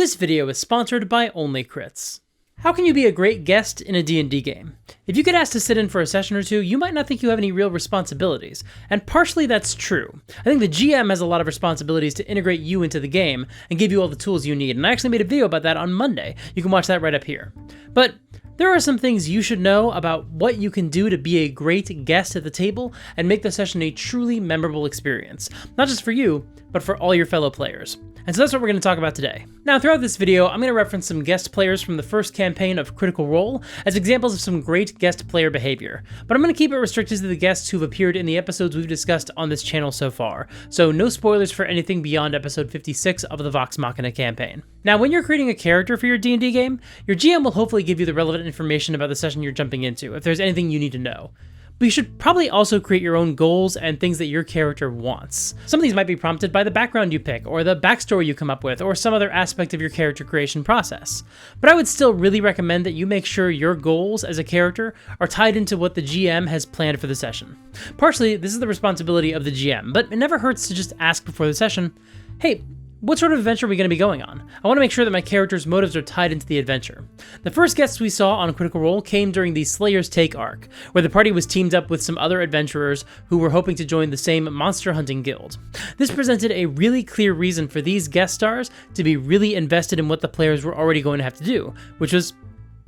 This video is sponsored by Only Crits. How can you be a great guest in a D&D game? If you get asked to sit in for a session or two, you might not think you have any real responsibilities, and partially that's true. I think the GM has a lot of responsibilities to integrate you into the game and give you all the tools you need, and I actually made a video about that on Monday. You can watch that right up here. But there are some things you should know about what you can do to be a great guest at the table and make the session a truly memorable experience, not just for you, but for all your fellow players. And so that's what we're going to talk about today. Now, throughout this video, I'm going to reference some guest players from the first campaign of Critical Role as examples of some great guest player behavior, but I'm going to keep it restricted to the guests who've appeared in the episodes we've discussed on this channel so far, so no spoilers for anything beyond episode 56 of the Vox Machina campaign. Now, when you're creating a character for your D&D game, your GM will hopefully give you the relevant information about the session you're jumping into, if there's anything you need to know. But you should probably also create your own goals and things that your character wants. Some of these might be prompted by the background you pick, or the backstory you come up with, or some other aspect of your character creation process. But I would still really recommend that you make sure your goals as a character are tied into what the GM has planned for the session. Partially, this is the responsibility of the GM, but it never hurts to just ask before the session, hey, what sort of adventure are we going to be going on? I want to make sure that my character's motives are tied into the adventure. The first guests we saw on Critical Role came during the Slayer's Take arc, where the party was teamed up with some other adventurers who were hoping to join the same monster hunting guild. This presented a really clear reason for these guest stars to be really invested in what the players were already going to have to do, which was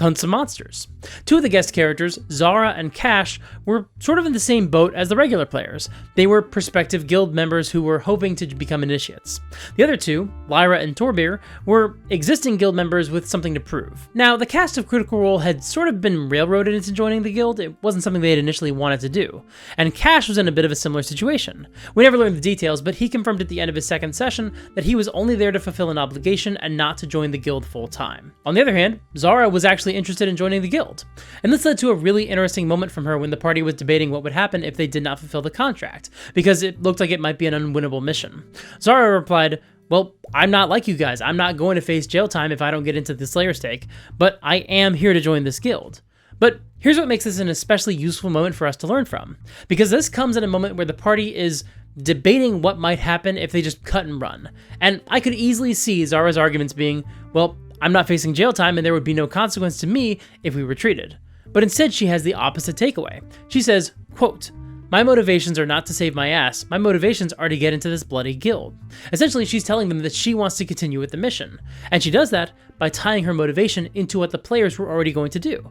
hunt some monsters. Two of the guest characters, Zara and Cash, were sort of in the same boat as the regular players. They were prospective guild members who were hoping to become initiates. The other two, Lyra and Torbir, were existing guild members with something to prove. Now, the cast of Critical Role had sort of been railroaded into joining the guild. It wasn't something they had initially wanted to do. And Cash was in a bit of a similar situation. We never learned the details, but he confirmed at the end of his second session that he was only there to fulfill an obligation and not to join the guild full time. On the other hand, Zara was actually interested in joining the guild, and this led to a really interesting moment from her when the party was debating what would happen if they did not fulfill the contract, because it looked like it might be an unwinnable mission. Zara replied, well, I'm not like you guys. I'm not going to face jail time if I don't get into the Slayer's Take, but I am here to join this guild. But here's what makes this an especially useful moment for us to learn from, because this comes at a moment where the party is debating what might happen if they just cut and run. And I could easily see Zara's arguments being, well, I'm not facing jail time and there would be no consequence to me if we retreated. But instead she has the opposite takeaway. She says, quote, my motivations are not to save my ass, my motivations are to get into this bloody guild. Essentially, she's telling them that she wants to continue with the mission. And she does that by tying her motivation into what the players were already going to do.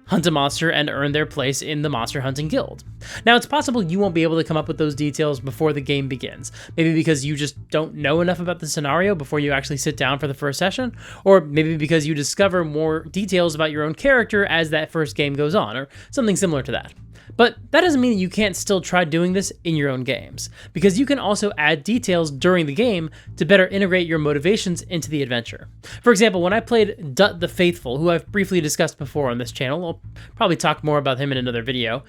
Hunt a monster and earn their place in the monster hunting guild. Now, it's possible you won't be able to come up with those details before the game begins, maybe because you just don't know enough about the scenario before you actually sit down for the first session, or maybe because you discover more details about your own character as that first game goes on, or something similar to that. But that doesn't mean that you can't still try doing this in your own games, because you can also add details during the game to better integrate your motivations into the adventure. For example, when I played Dut the Faithful, who I've briefly discussed before on this channel, I'll probably talk more about him in another video,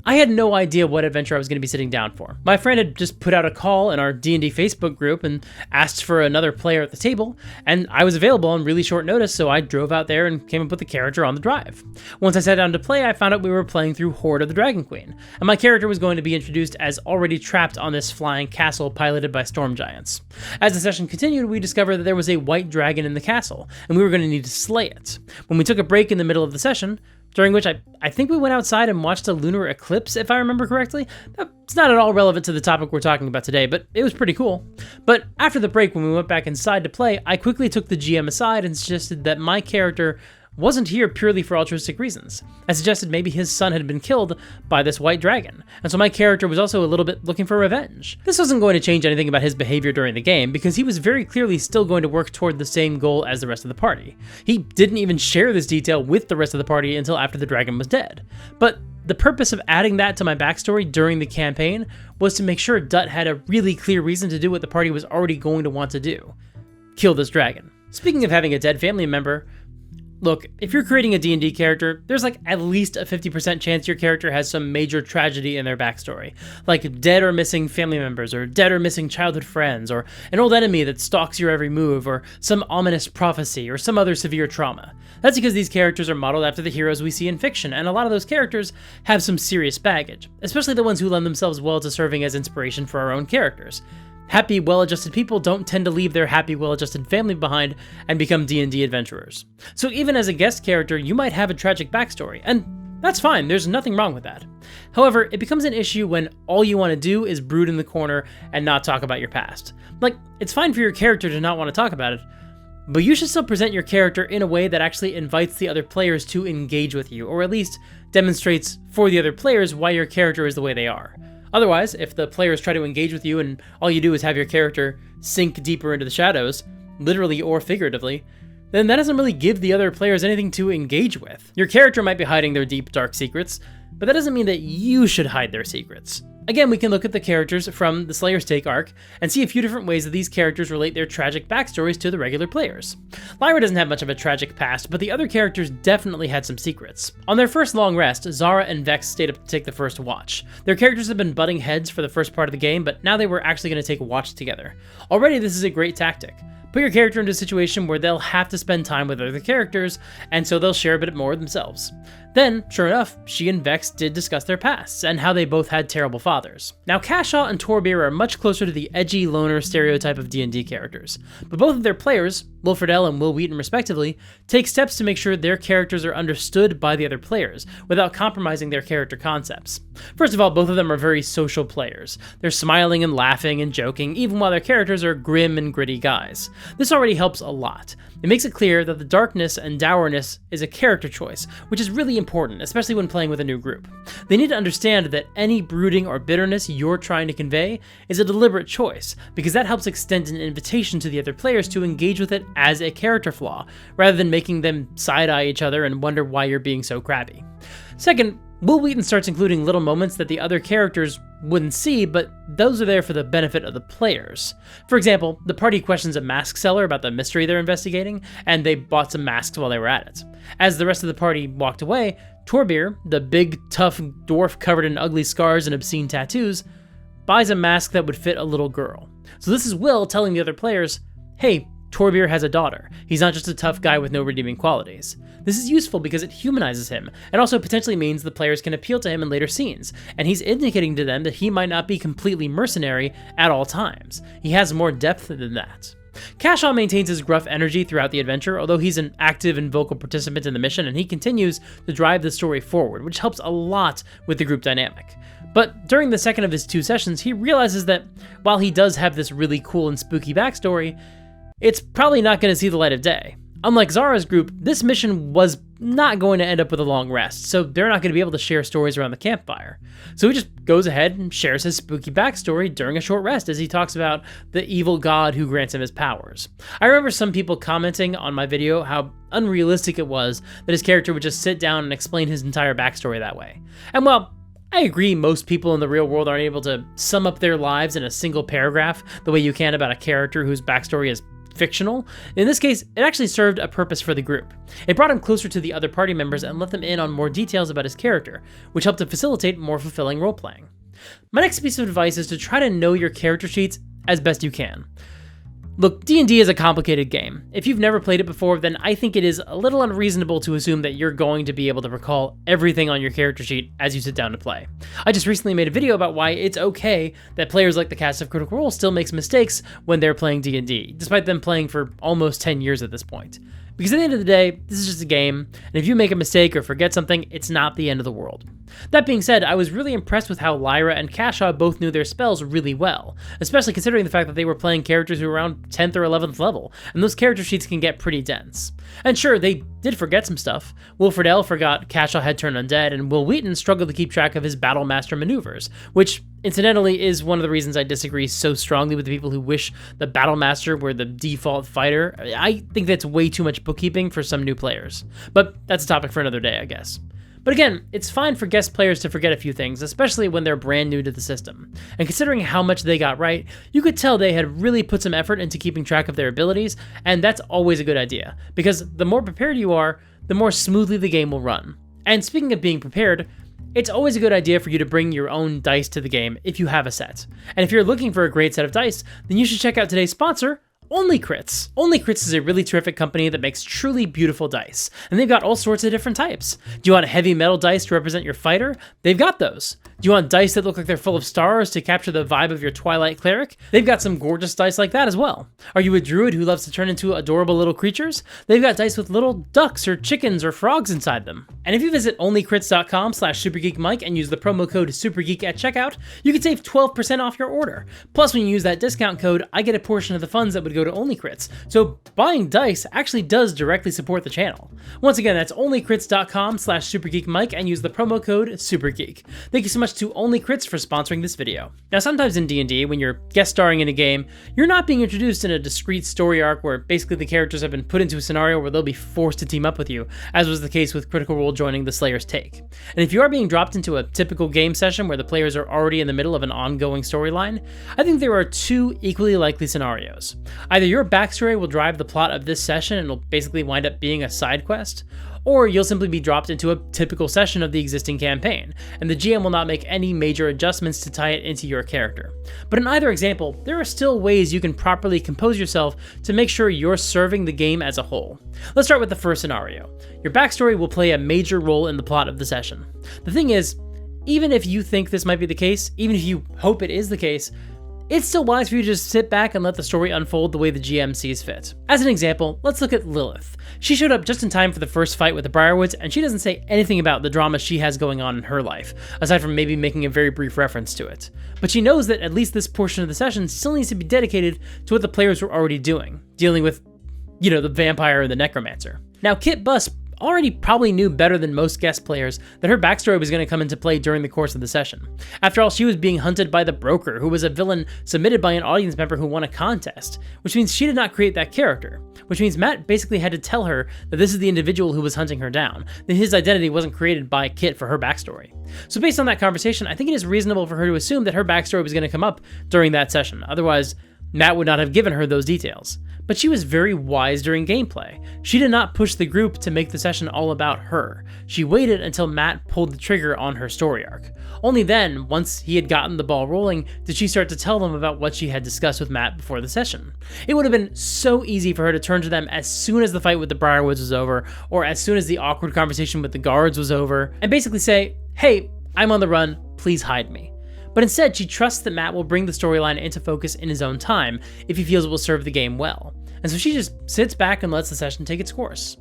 I had no idea what adventure I was going to be sitting down for. My friend had just put out a call in our D&D Facebook group and asked for another player at the table, and I was available on really short notice, so I drove out there and came up with the character on the drive. Once I sat down to play, I found out we were playing through Horde of the Dragon Queen, and my character was going to be introduced as already trapped on this flying castle piloted by storm giants. As the session continued, we discovered that there was a white dragon in the castle, and we were going to need to slay it. When we took a break in the middle of the session, during which I think we went outside and watched a lunar eclipse, if I remember correctly. It's not at all relevant to the topic we're talking about today, but it was pretty cool. But after the break, when we went back inside to play, I quickly took the GM aside and suggested that my character wasn't here purely for altruistic reasons. I suggested maybe his son had been killed by this white dragon, and so my character was also a little bit looking for revenge. This wasn't going to change anything about his behavior during the game, because he was very clearly still going to work toward the same goal as the rest of the party. He didn't even share this detail with the rest of the party until after the dragon was dead. But the purpose of adding that to my backstory during the campaign was to make sure Dut had a really clear reason to do what the party was already going to want to do. Kill this dragon. Speaking of having a dead family member, look, if you're creating a D&D character, there's like at least a 50% chance your character has some major tragedy in their backstory, like dead or missing family members, or dead or missing childhood friends, or an old enemy that stalks your every move, or some ominous prophecy, or some other severe trauma. That's because these characters are modeled after the heroes we see in fiction, and a lot of those characters have some serious baggage, especially the ones who lend themselves well to serving as inspiration for our own characters. Happy, well-adjusted people don't tend to leave their happy, well-adjusted family behind and become D&D adventurers. So even as a guest character, you might have a tragic backstory, and that's fine, there's nothing wrong with that. However, it becomes an issue when all you want to do is brood in the corner and not talk about your past. Like, it's fine for your character to not want to talk about it, but you should still present your character in a way that actually invites the other players to engage with you, or at least demonstrates for the other players why your character is the way they are. Otherwise, if the players try to engage with you and all you do is have your character sink deeper into the shadows, literally or figuratively, then that doesn't really give the other players anything to engage with. Your character might be hiding their deep, dark secrets, but that doesn't mean that you should hide their secrets. Again, we can look at the characters from the Slayer's Take arc and see a few different ways that these characters relate their tragic backstories to the regular players. Lyra doesn't have much of a tragic past, but the other characters definitely had some secrets. On their first long rest, Zara and Vex stayed up to take the first watch. Their characters have been butting heads for the first part of the game, but now they were actually going to take a watch together. Already this is a great tactic. Put your character into a situation where they'll have to spend time with other characters, and so they'll share a bit more themselves. Then, sure enough, she and Vex did discuss their pasts, and how they both had terrible fathers. Now, Kashaw and Torbeer are much closer to the edgy loner stereotype of D&D characters, but both of their players, Wilfredel and Will Wheaton respectively, take steps to make sure their characters are understood by the other players, without compromising their character concepts. First of all, both of them are very social players. They're smiling and laughing and joking, even while their characters are grim and gritty guys. This already helps a lot. It makes it clear that the darkness and dourness is a character choice, which is really important, especially when playing with a new group. They need to understand that any brooding or bitterness you're trying to convey is a deliberate choice, because that helps extend an invitation to the other players to engage with it as a character flaw, rather than making them side-eye each other and wonder why you're being so crabby. Second, Will Wheaton starts including little moments that the other characters wouldn't see, but those are there for the benefit of the players. For example, the party questions a mask seller about the mystery they're investigating, and they bought some masks while they were at it. As the rest of the party walked away, Torbeer, the big, tough dwarf covered in ugly scars and obscene tattoos, buys a mask that would fit a little girl. So this is Will telling the other players, hey, Torbeer has a daughter. He's not just a tough guy with no redeeming qualities. This is useful because it humanizes him, and also potentially means the players can appeal to him in later scenes, and he's indicating to them that he might not be completely mercenary at all times. He has more depth than that. Kashaw maintains his gruff energy throughout the adventure, although he's an active and vocal participant in the mission, and he continues to drive the story forward, which helps a lot with the group dynamic. But during the second of his 2 sessions, he realizes that while he does have this really cool and spooky backstory, it's probably not going to see the light of day. Unlike Zara's group, this mission was not going to end up with a long rest, so they're not going to be able to share stories around the campfire. So he just goes ahead and shares his spooky backstory during a short rest as he talks about the evil god who grants him his powers. I remember some people commenting on my video how unrealistic it was that his character would just sit down and explain his entire backstory that way. And while I agree most people in the real world aren't able to sum up their lives in a single paragraph the way you can about a character whose backstory is fictional, in this case, it actually served a purpose for the group. It brought him closer to the other party members and let them in on more details about his character, which helped to facilitate more fulfilling role-playing. My next piece of advice is to try to know your character sheets as best you can. Look, D&D is a complicated game. If you've never played it before, then I think it is a little unreasonable to assume that you're going to be able to recall everything on your character sheet as you sit down to play. I just recently made a video about why it's okay that players like the cast of Critical Role still makes mistakes when they're playing D&D, despite them playing for almost 10 years at this point. Because at the end of the day, this is just a game, and if you make a mistake or forget something, it's not the end of the world. That being said, I was really impressed with how Lyra and Kashaw both knew their spells really well, especially considering the fact that they were playing characters who were around 10th or 11th level, and those character sheets can get pretty dense. And sure, they did forget some stuff. Wilfredel forgot Kashaw had turned undead, and Will Wheaton struggled to keep track of his Battle Master maneuvers, which incidentally is one of the reasons I disagree so strongly with the people who wish the Battle Master were the default fighter. I think that's way too much bookkeeping for some new players. But that's a topic for another day, I guess. But again, it's fine for guest players to forget a few things, especially when they're brand new to the system. And considering how much they got right, you could tell they had really put some effort into keeping track of their abilities, and that's always a good idea, because the more prepared you are, the more smoothly the game will run. And speaking of being prepared, it's always a good idea for you to bring your own dice to the game if you have a set. And if you're looking for a great set of dice, then you should check out today's sponsor, Only Crits. Only Crits is a really terrific company that makes truly beautiful dice, and they've got all sorts of different types. Do you want heavy metal dice to represent your fighter? They've got those. Do you want dice that look like they're full of stars to capture the vibe of your Twilight Cleric? They've got some gorgeous dice like that as well. Are you a druid who loves to turn into adorable little creatures? They've got dice with little ducks or chickens or frogs inside them. And if you visit onlycrits.com/supergeekmike and use the promo code SUPERGEEK at checkout, you can save 12% off your order. Plus, when you use that discount code, I get a portion of the funds that would go to Only Crits. So buying dice actually does directly support the channel. Once again, that's onlycrits.com/supergeekmike and use the promo code SUPERGEEK. Thank you so much to Only Crits for sponsoring this video. Now, sometimes in D&D, when you're guest starring in a game, you're not being introduced in a discrete story arc where basically the characters have been put into a scenario where they'll be forced to team up with you, as was the case with Critical Role joining the Slayer's Take. And if you are being dropped into a typical game session where the players are already in the middle of an ongoing storyline, I think there are two equally likely scenarios. Either your backstory will drive the plot of this session and it'll basically wind up being a side quest, or you'll simply be dropped into a typical session of the existing campaign, and the GM will not make any major adjustments to tie it into your character. But in either example, there are still ways you can properly compose yourself to make sure you're serving the game as a whole. Let's start with the first scenario. Your backstory will play a major role in the plot of the session. The thing is, even if you think this might be the case, even if you hope it is the case, it's still wise for you to just sit back and let the story unfold the way the GM sees fit. As an example, let's look at Lilith. She showed up just in time for the first fight with the Briarwoods, and she doesn't say anything about the drama she has going on in her life, aside from maybe making a very brief reference to it. But she knows that at least this portion of the session still needs to be dedicated to what the players were already doing, dealing with, the vampire and the necromancer. Now, Kit Buss already probably knew better than most guest players that her backstory was going to come into play during the course of the session. After all, she was being hunted by the Broker, who was a villain submitted by an audience member who won a contest, which means she did not create that character, which means Matt basically had to tell her that this is the individual who was hunting her down, that his identity wasn't created by Kit for her backstory. So based on that conversation, I think it is reasonable for her to assume that her backstory was going to come up during that session, otherwise Matt would not have given her those details. But she was very wise during gameplay. She did not push the group to make the session all about her. She waited until Matt pulled the trigger on her story arc. Only then, once he had gotten the ball rolling, did she start to tell them about what she had discussed with Matt before the session. It would have been so easy for her to turn to them as soon as the fight with the Briarwoods was over, or as soon as the awkward conversation with the guards was over, and basically say, "Hey, I'm on the run, please hide me." But instead, she trusts that Matt will bring the storyline into focus in his own time if he feels it will serve the game well. And so she just sits back and lets the session take its course.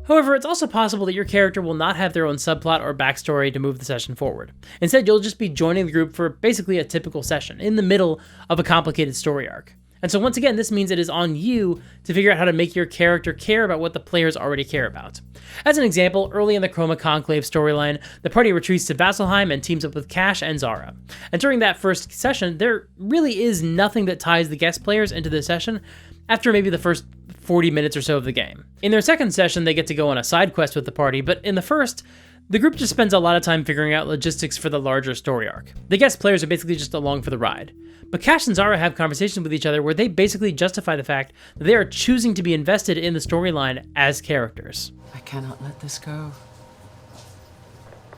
However, it's also possible that your character will not have their own subplot or backstory to move the session forward. Instead, you'll just be joining the group for basically a typical session in the middle of a complicated story arc. And so once again, this means it is on you to figure out how to make your character care about what the players already care about. As an example, early in the Chroma Conclave storyline, the party retreats to Vasselheim and teams up with Cash and Zara. And during that first session, there really is nothing that ties the guest players into the session after maybe the first 40 minutes or so of the game. In their second session, they get to go on a side quest with the party, but in the first, the group just spends a lot of time figuring out logistics for the larger story arc. The guest players are basically just along for the ride. But Cash and Zara have conversations with each other where they basically justify the fact that they are choosing to be invested in the storyline as characters. I cannot let this go.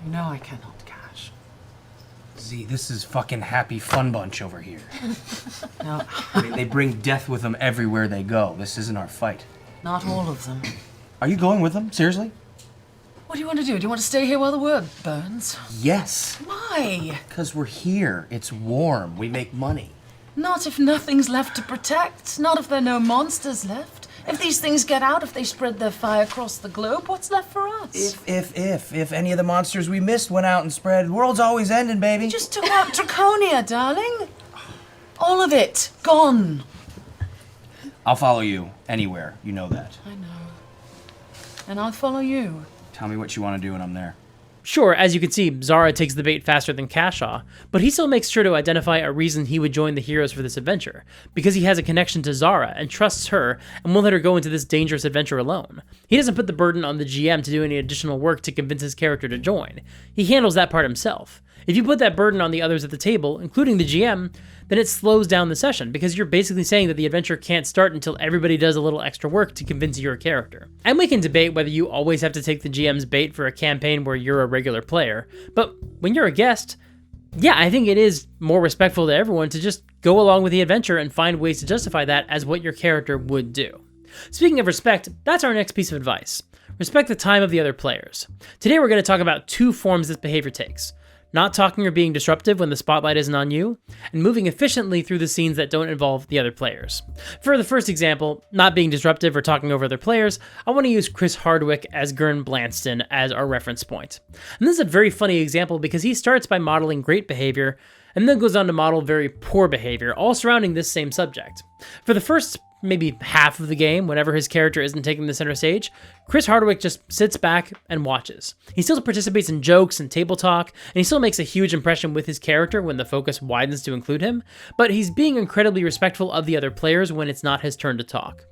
You know I cannot, Cash. Z, this is fucking happy fun bunch over here. No, They bring death with them everywhere they go. This isn't our fight. not all of them. Are you going with them? Seriously? What do you want to do? Do you want to stay here while the world burns? Yes. Why? Because we're here. It's warm. We make money. Not if nothing's left to protect. Not if there are no monsters left. If these things get out, if they spread their fire across the globe, what's left for us? If any of the monsters we missed went out and spread, the world's always ending, baby. You just took out Draconia, darling. All of it. Gone. I'll follow you anywhere. You know that. I know. And I'll follow you. Tell me what you want to do and I'm there. Sure, as you can see, Zara takes the bait faster than Cashaw, but he still makes sure to identify a reason he would join the heroes for this adventure, because he has a connection to Zara and trusts her and won't let her go into this dangerous adventure alone. He doesn't put the burden on the GM to do any additional work to convince his character to join. He handles that part himself. If you put that burden on the others at the table, including the GM, then it slows down the session, because you're basically saying that the adventure can't start until everybody does a little extra work to convince your character. And we can debate whether you always have to take the GM's bait for a campaign where you're a regular player, but when you're a guest, Yeah, I think it is more respectful to everyone to just go along with the adventure and find ways to justify that as what your character would do. Speaking of respect, that's our next piece of advice. Respect the time of the other players. Today we're going to talk about 2 forms this behavior takes. Not talking or being disruptive when the spotlight isn't on you, and moving efficiently through the scenes that don't involve the other players. For the first example, not being disruptive or talking over other players, I want to use Chris Hardwick as Gurn Blanston as our reference point. And this is a very funny example because he starts by modeling great behavior, and then goes on to model very poor behavior, all surrounding this same subject. For the first maybe half of the game, whenever his character isn't taking the center stage, Chris Hardwick just sits back and watches. He still participates in jokes and table talk, and he still makes a huge impression with his character when the focus widens to include him, but he's being incredibly respectful of the other players when it's not his turn to talk.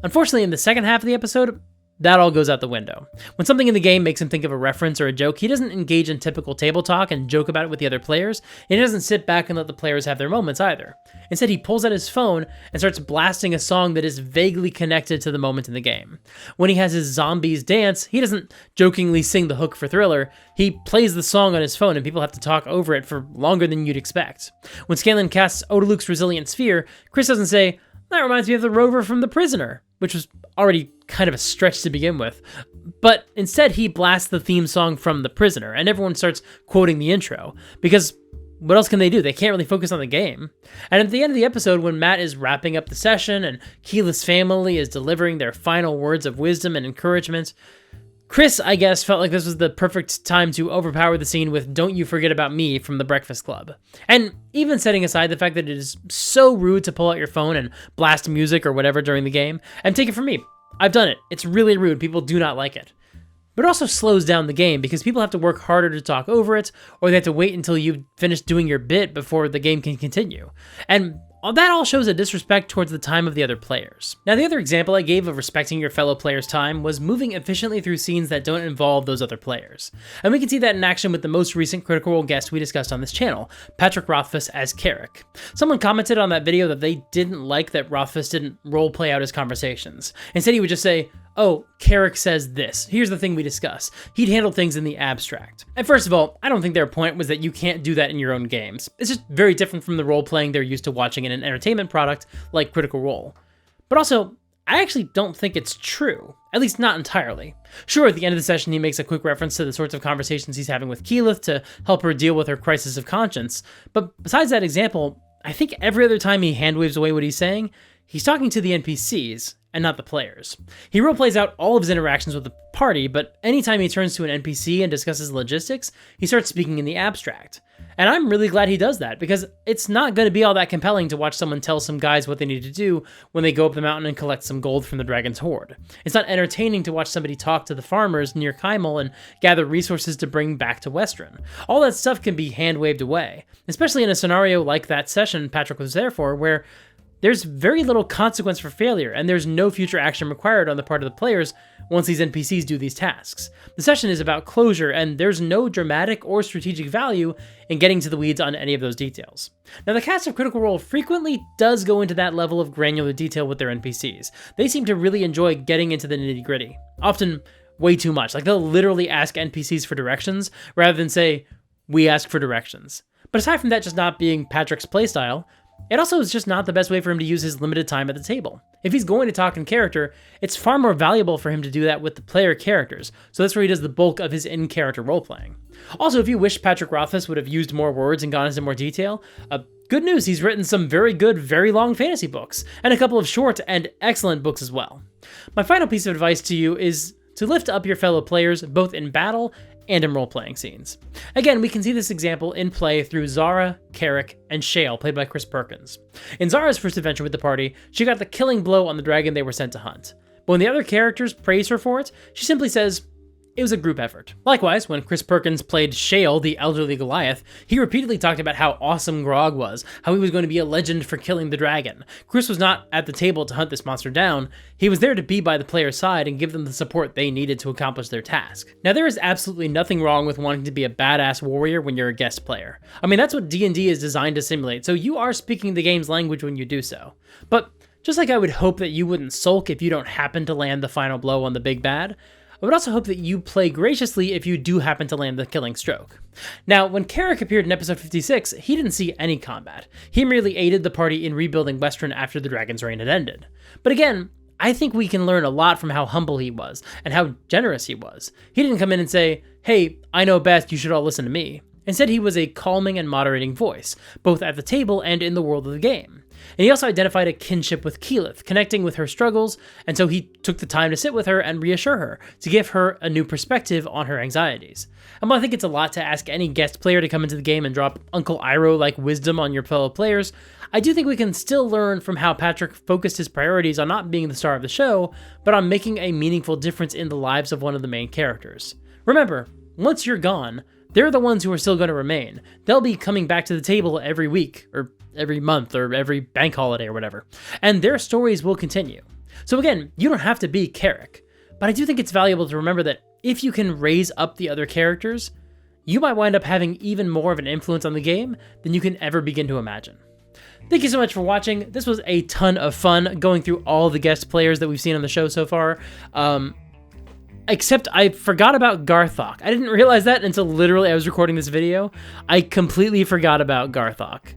Unfortunately, in the second half of the episode, that all goes out the window. When something in the game makes him think of a reference or a joke, he doesn't engage in typical table talk and joke about it with the other players, and he doesn't sit back and let the players have their moments either. Instead, he pulls out his phone and starts blasting a song that is vaguely connected to the moment in the game. When he has his zombies dance, he doesn't jokingly sing the hook for Thriller, he plays the song on his phone and people have to talk over it for longer than you'd expect. When Scanlan casts Odaluk's Resilient Sphere, Chris doesn't say, "That reminds me of the rover from The Prisoner," which was already kind of a stretch to begin with. But instead, he blasts the theme song from The Prisoner, and everyone starts quoting the intro, because what else can they do? They can't really focus on the game. And at the end of the episode, when Matt is wrapping up the session and Keyleth's family is delivering their final words of wisdom and encouragement, Chris, I guess, felt like this was the perfect time to overpower the scene with "Don't You Forget About Me" from The Breakfast Club. And even setting aside the fact that it is so rude to pull out your phone and blast music or whatever during the game, and take it from me, I've done it. It's really rude. People do not like it. But it also slows down the game because people have to work harder to talk over it, or they have to wait until you've finished doing your bit before the game can continue. And that all shows a disrespect towards the time of the other players. Now, the other example I gave of respecting your fellow players' time was moving efficiently through scenes that don't involve those other players. And we can see that in action with the most recent Critical Role guest we discussed on this channel, Patrick Rothfuss as Carrick. Someone commented on that video that they didn't like that Rothfuss didn't roleplay out his conversations. Instead, he would just say, "Oh, Carrick says this. Here's the thing we discuss." He'd handle things in the abstract. And first of all, I don't think their point was that you can't do that in your own games. It's just very different from the role-playing they're used to watching in an entertainment product like Critical Role. But also, I actually don't think it's true. At least not entirely. Sure, at the end of the session he makes a quick reference to the sorts of conversations he's having with Keyleth to help her deal with her crisis of conscience, but besides that example, I think every other time he hand-waves away what he's saying, he's talking to the NPCs, and not the players. He role-plays out all of his interactions with the party, but anytime he turns to an NPC and discusses logistics, he starts speaking in the abstract. And I'm really glad he does that, because it's not going to be all that compelling to watch someone tell some guys what they need to do when they go up the mountain and collect some gold from the dragon's hoard. It's not entertaining to watch somebody talk to the farmers near Kymel and gather resources to bring back to Western. All that stuff can be hand-waved away, especially in a scenario like that session Patrick was there for, where there's very little consequence for failure, and there's no future action required on the part of the players once these NPCs do these tasks. The session is about closure, and there's no dramatic or strategic value in getting to the weeds on any of those details. Now, the cast of Critical Role frequently does go into that level of granular detail with their NPCs. They seem to really enjoy getting into the nitty-gritty, often way too much. Like, they'll literally ask NPCs for directions, rather than say, "We ask for directions." But aside from that just not being Patrick's playstyle, it also is just not the best way for him to use his limited time at the table. If he's going to talk in character, it's far more valuable for him to do that with the player characters, so that's where he does the bulk of his in-character role-playing. Also, if you wish Patrick Rothfuss would have used more words and gone into more detail, good news, he's written some very good, very long fantasy books, and a couple of short and excellent books as well. My final piece of advice to you is to lift up your fellow players, both in battle and in role-playing scenes. Again, we can see this example in play through Zara, Carrick, and Shale, played by Chris Perkins. In Zara's first adventure with the party, she got the killing blow on the dragon they were sent to hunt. But when the other characters praise her for it, she simply says, "It was a group effort." Likewise, when Chris Perkins played Shale, the elderly Goliath, he repeatedly talked about how awesome Grog was, how he was going to be a legend for killing the dragon. Chris was not at the table to hunt this monster down, he was there to be by the player's side and give them the support they needed to accomplish their task. Now, there is absolutely nothing wrong with wanting to be a badass warrior when you're a guest player. I mean, that's what D&D is designed to simulate, so you are speaking the game's language when you do so. But just like I would hope that you wouldn't sulk if you don't happen to land the final blow on the big bad, I would also hope that you play graciously if you do happen to land the killing stroke. Now, when Carrick appeared in episode 56, he didn't see any combat. He merely aided the party in rebuilding Western after the Dragon's reign had ended. But again, I think we can learn a lot from how humble he was and how generous he was. He didn't come in and say, "Hey, I know best, you should all listen to me." Instead, he was a calming and moderating voice, both at the table and in the world of the game. And he also identified a kinship with Keyleth, connecting with her struggles, and so he took the time to sit with her and reassure her, to give her a new perspective on her anxieties. And while I think it's a lot to ask any guest player to come into the game and drop Uncle Iroh-like wisdom on your fellow players, I do think we can still learn from how Patrick focused his priorities on not being the star of the show, but on making a meaningful difference in the lives of one of the main characters. Remember, once you're gone, they're the ones who are still going to remain. They'll be coming back to the table every week, or every month, or every bank holiday, or whatever. And their stories will continue. So again, you don't have to be Carrick, but I do think it's valuable to remember that if you can raise up the other characters, you might wind up having even more of an influence on the game than you can ever begin to imagine. Thank you so much for watching. This was a ton of fun going through all the guest players that we've seen on the show so far. Except I forgot about Garthok. I didn't realize that until literally I was recording this video. I completely forgot about Garthok.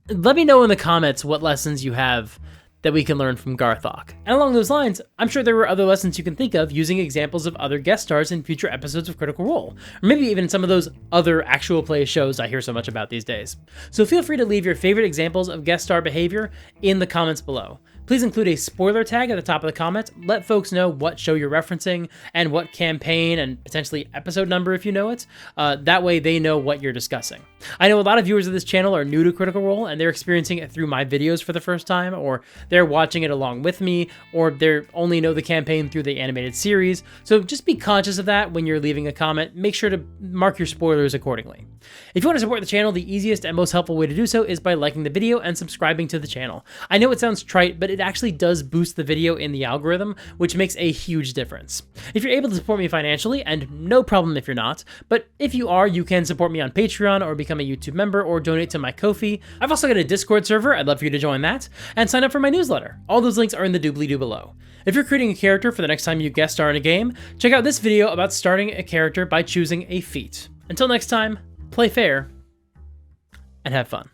Let me know in the comments what lessons you have that we can learn from Garthok. And along those lines, I'm sure there were other lessons you can think of using examples of other guest stars in future episodes of Critical Role, or maybe even some of those other actual play shows I hear so much about these days. So feel free to leave your favorite examples of guest star behavior in the comments below. Please include a spoiler tag at the top of the comments. Let folks know what show you're referencing and what campaign and potentially episode number if you know it. That way they know what you're discussing. I know a lot of viewers of this channel are new to Critical Role and they're experiencing it through my videos for the first time, or they're watching it along with me, or they only know the campaign through the animated series. So just be conscious of that when you're leaving a comment. Make sure to mark your spoilers accordingly. If you want to support the channel, the easiest and most helpful way to do so is by liking the video and subscribing to the channel. I know it sounds trite, but it actually does boost the video in the algorithm, which makes a huge difference. If you're able to support me financially, and no problem if you're not, but if you are, you can support me on Patreon or become a YouTube member or donate to my Ko-fi. I've also got a Discord server, I'd love for you to join that, and sign up for my newsletter. All those links are in the doobly-doo below. If you're creating a character for the next time you guest star in a game, check out this video about starting a character by choosing a feat. Until next time, play fair and have fun.